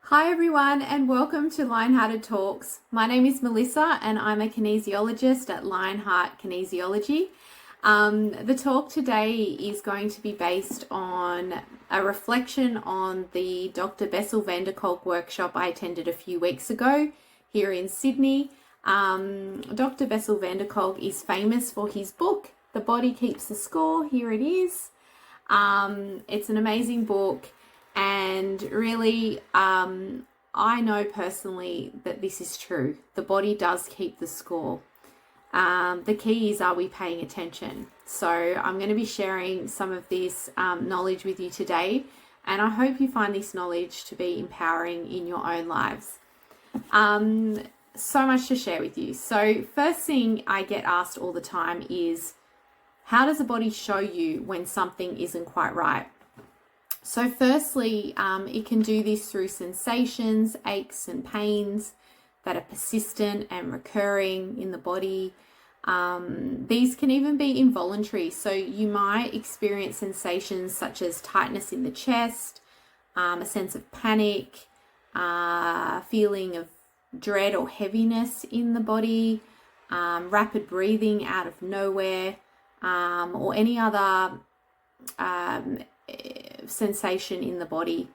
Hi everyone and welcome to Lionhearted Talks. My name is Melissa and I'm a kinesiologist at Lionheart Kinesiology. The talk today is going to be based on a reflection on the Dr. Bessel van der Kolk workshop I attended a few weeks ago here in Sydney. Dr. Bessel van der Kolk is famous for his book, The Body Keeps the Score. Here it is. It's an amazing book. And really, I know personally that this is true. The body does keep the score. The key is, are we paying attention? So I'm going to be sharing some of this knowledge with you today. And I hope you find this knowledge to be empowering in your own lives. So much to share with you. So first thing I get asked all the time is, how does the body show you when something isn't quite right? So firstly, it can do this through sensations, aches and pains that are persistent and recurring in the body. These can even be involuntary. So you might experience sensations such as tightness in the chest, a sense of panic, feeling of dread or heaviness in the body, rapid breathing out of nowhere, or any other sensation in the body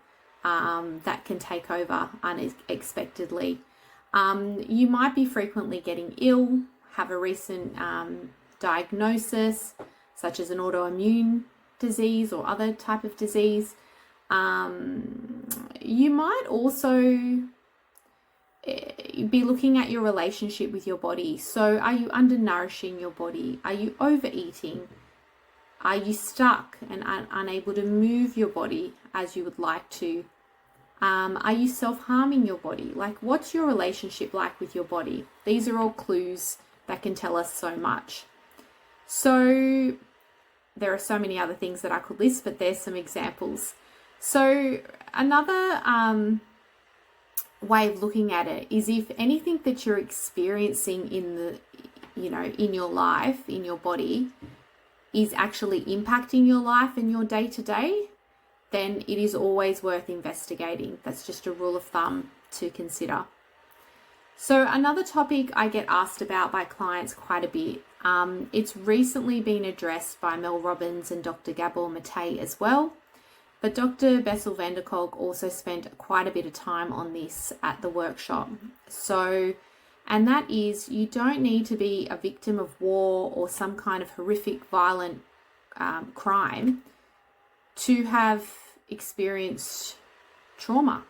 that can take over unexpectedly. You might be frequently getting ill, have a recent diagnosis such as an autoimmune disease or other type of disease. You might also be looking at your relationship with your body. So are you undernourishing your body? Are you overeating? Are you stuck and unable to move your body as you would like to? Are you self-harming your body? Like, what's your relationship like with your body? These are all clues that can tell us so much. So there are so many other things that I could list, but there's some examples. So another way of looking at it is, if anything that you're experiencing in your life, in your body, is actually impacting your life and your day-to-day, then it is always worth investigating. That's just a rule of thumb to consider. So another topic I get asked about by clients quite a bit, it's recently been addressed by Mel Robbins and Dr. Gabor Mate as well, but Dr. Bessel van der Kolk also spent quite a bit of time on this at the workshop. And that is, you don't need to be a victim of war or some kind of horrific, violent crime to have experienced trauma.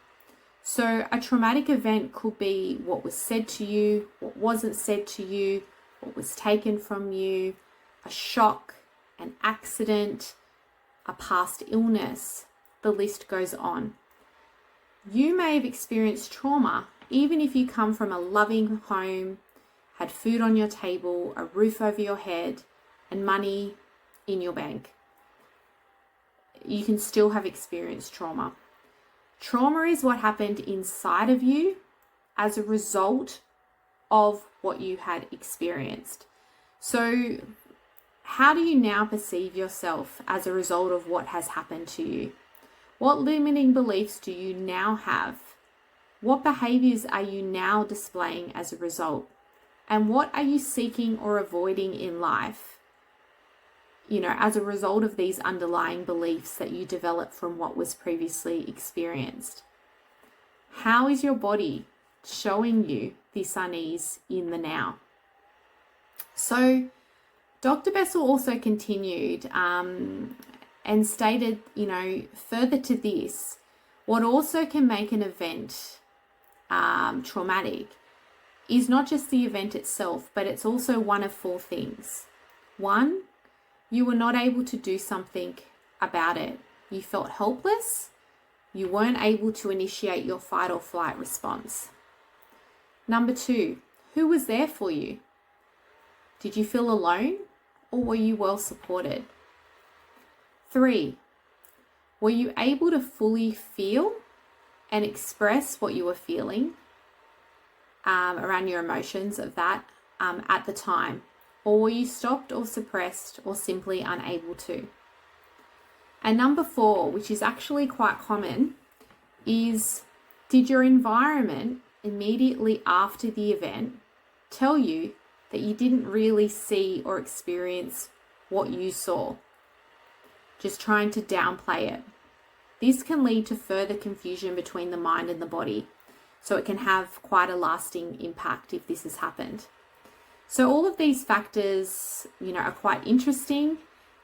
So a traumatic event could be what was said to you, what wasn't said to you, what was taken from you, a shock, an accident, a past illness. The list goes on. You may have experienced trauma even if you come from a loving home, had food on your table, a roof over your head, and money in your bank. You can still have experienced trauma. Trauma is what happened inside of you as a result of what you had experienced. So how do you now perceive yourself as a result of what has happened to you? What limiting beliefs do you now have? What behaviors are you now displaying as a result? And what are you seeking or avoiding in life, as a result of these underlying beliefs that you developed from what was previously experienced? How is your body showing you this unease in the now? So Dr. Bessel also continued and stated, further to this, what also can make an event traumatic is not just the event itself, but it's also one of four things. One, you were not able to do something about it. You felt helpless. You weren't able to initiate your fight or flight response. Number two, who was there for you? Did you feel alone, or were you well supported? Three, were you able to fully feel and express what you were feeling around your emotions of that at the time? Or were you stopped or suppressed or simply unable to? And number four, which is actually quite common, is Did your environment immediately after the event tell you that you didn't really see or experience what you saw, just trying to downplay it? This can lead to further confusion between the mind and the body, so it can have quite a lasting impact if this has happened. So all of these factors, are quite interesting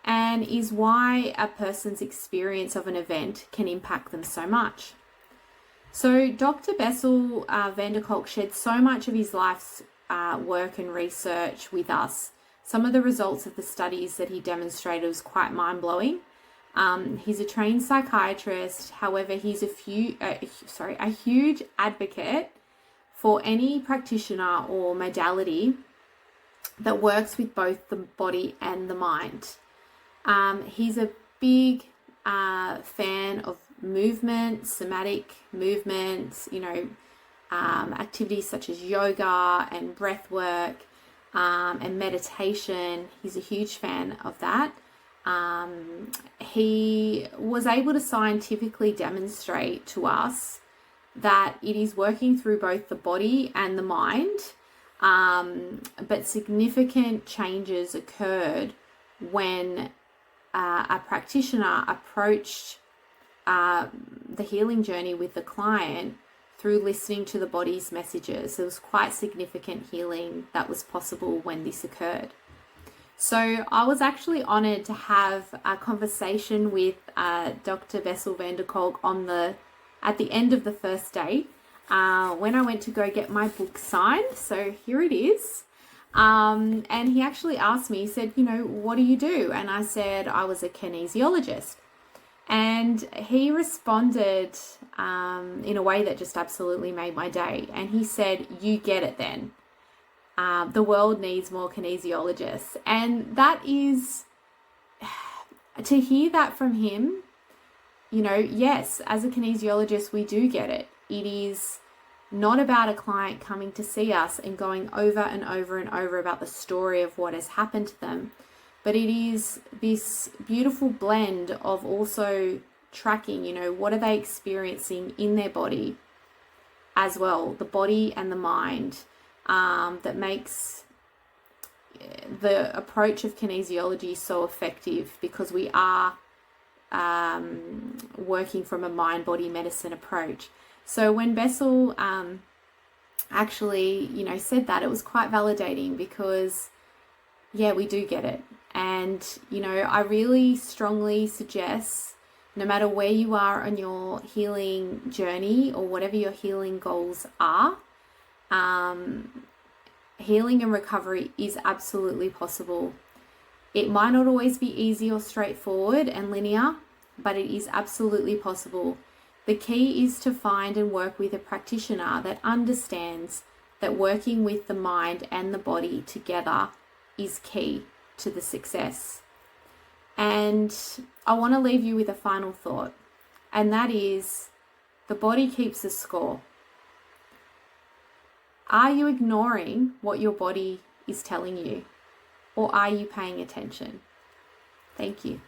and is why a person's experience of an event can impact them so much. So Dr. Bessel van der Kolk shared so much of his life's work and research with us. Some of the results of the studies that he demonstrated was quite mind-blowing. He's a trained psychiatrist. However, he's a huge advocate for any practitioner or modality that works with both the body and the mind. He's a big fan of movement, somatic movements, activities such as yoga and breath work and meditation. He's a huge fan of that. He was able to scientifically demonstrate to us that it is working through both the body and the mind, but significant changes occurred when a practitioner approached the healing journey with the client through listening to the body's messages. There was quite significant healing that was possible when this occurred. So I was actually honoured to have a conversation with Dr. Bessel van der Kolk at the end of the first day when I went to go get my book signed. So here it is. And he actually asked me, he said, what do you do? And I said I was a kinesiologist. And he responded in a way that just absolutely made my day. And he said, you get it then. The world needs more kinesiologists. And that is, to hear that from him, yes, as a kinesiologist, we do get it. It is not about a client coming to see us and going over and over and over about the story of what has happened to them, but it is this beautiful blend of also tracking, what are they experiencing in their body as well, the body and the mind, that makes the approach of kinesiology so effective, because we are working from a mind-body medicine approach. So when Bessel actually, said that, it was quite validating, because, yeah, we do get it. And, I really strongly suggest, no matter where you are on your healing journey or whatever your healing goals are, healing and recovery is absolutely possible. It might not always be easy or straightforward and linear, but it is absolutely possible. The key is to find and work with a practitioner that understands that working with the mind and the body together is key to the success. And I want to leave you with a final thought, and that is, the body keeps a score. Are you ignoring what your body is telling you, or are you paying attention? Thank you.